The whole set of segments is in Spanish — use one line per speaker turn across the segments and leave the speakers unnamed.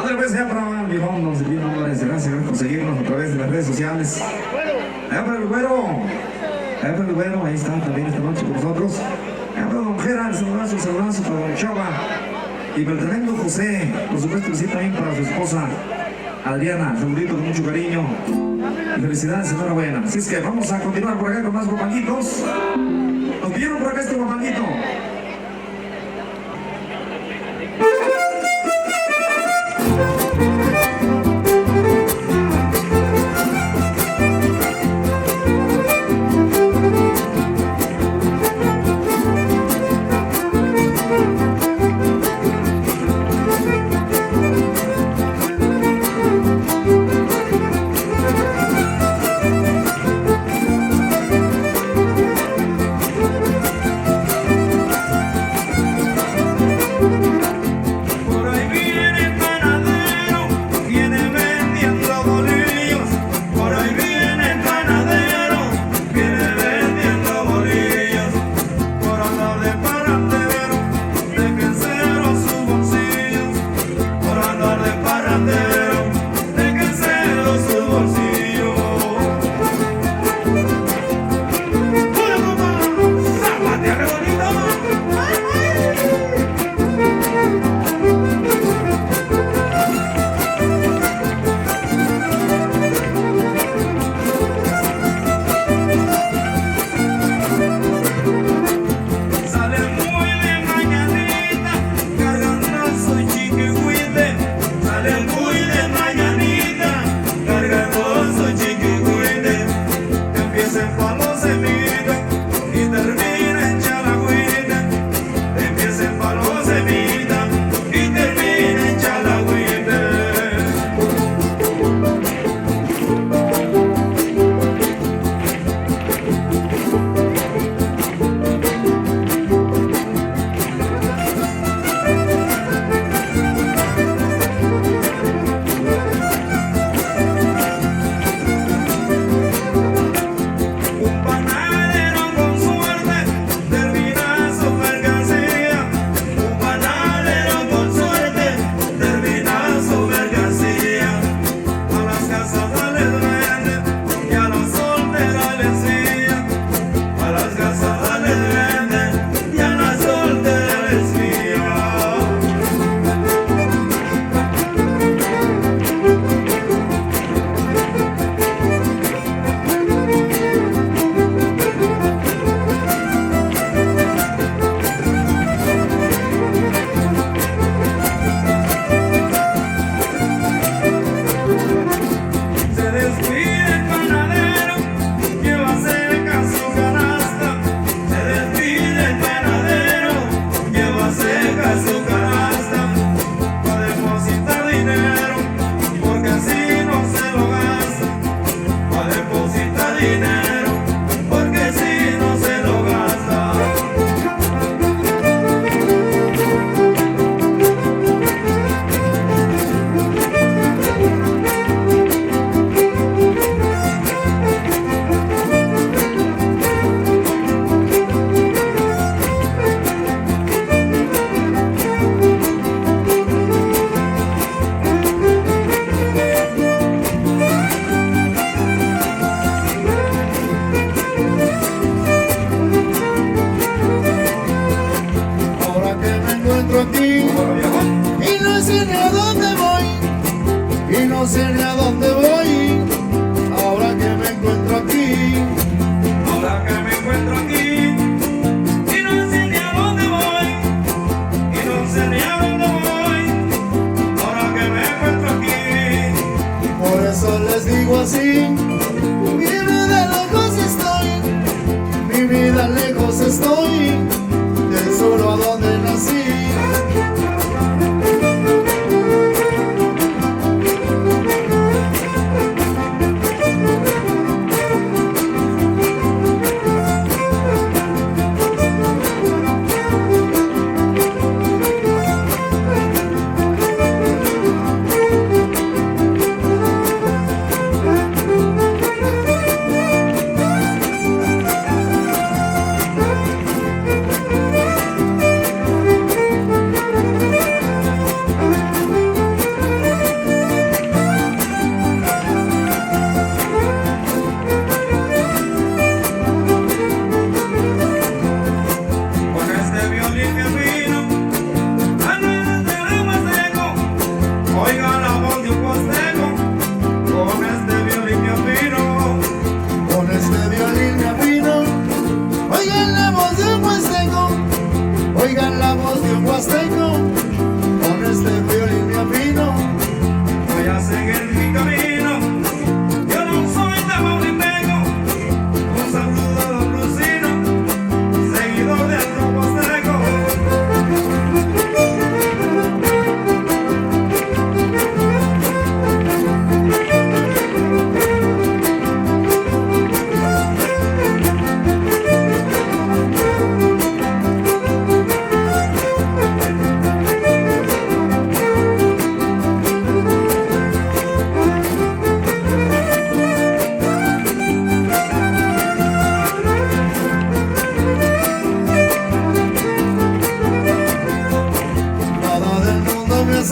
Ándale pues, ya para el viejón, don Silvino Álvarez. Gracias por seguirnos a través de las redes sociales. Allá para el güero. Allá para el güero, ahí está también esta noche con nosotros. Allá para don Gerard, saludazo para don Chava. Y para el tremendo José, por supuesto que sí, también para su esposa Adriana. Saludito con mucho cariño. Y felicidades, enhorabuena. Así es que vamos a continuar por acá con más guapanguitos. Nos pidieron por acá este guapanguito.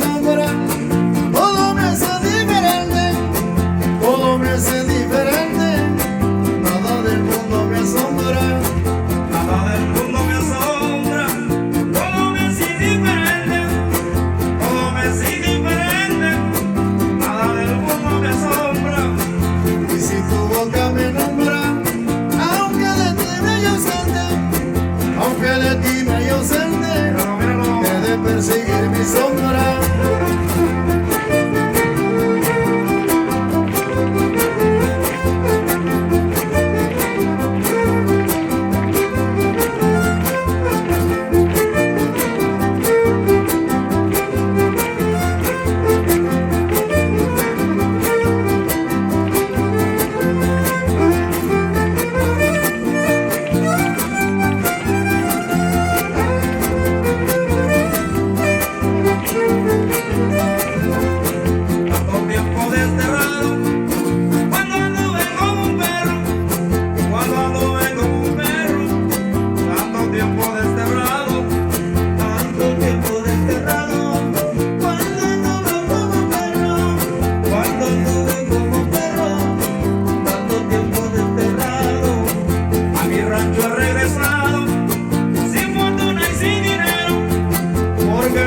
asombra, todo me hace diferente, todo me hace diferente, nada del mundo me asombra.
Nada del mundo me asombra, todo me hace diferente, todo me hace diferente, nada del mundo me asombra.
Y si tu boca me nombra, aunque de ti me yo ausente, aunque de ti me yo ausente, he de perseguir mi sombra.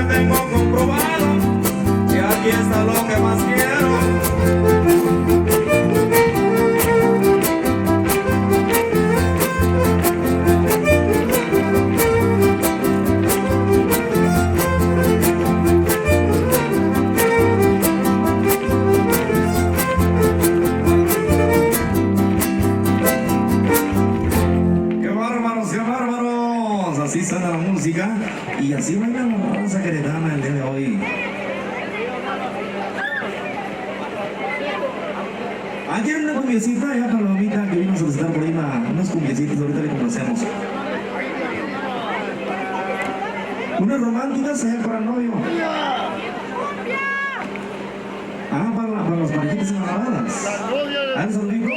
Tengo comprobado que aquí está lo que más quiero. ¡Qué bárbaros, qué bárbaros! Así suena la música y así baila la raza queretana el día de hoy. Aquí hay una cumbiecita, ya Palomita, que vino a solicitar por ahí unos cumbiecitos, ahorita le complacemos. Unas románticas allá para el novio. Ah, para los parejitas enamoradas. ¿Ah, el saludito?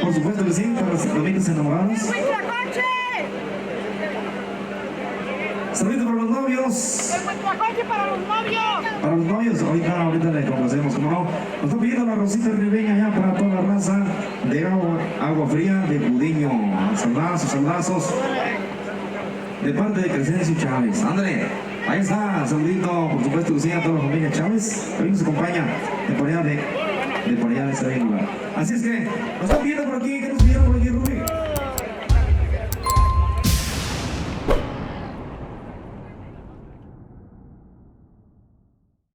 Por supuesto que sí, para los parejitas enamorados. Saludito para los novios.
Para los novios.
Para los novios, ahorita le complacemos, como no. Nos está pidiendo la Rosita Ribeña ya para toda la raza de agua fría de Pudiño. Saludazos. De parte de Crescencio Chávez. Ándale, ahí está, saludito, por supuesto que sí, a toda la familia Chávez, que hoy nos acompaña de por allá de este lugar. Así es que, nos están pidiendo por aquí, ¿qué nos pidieron por aquí, Rubí?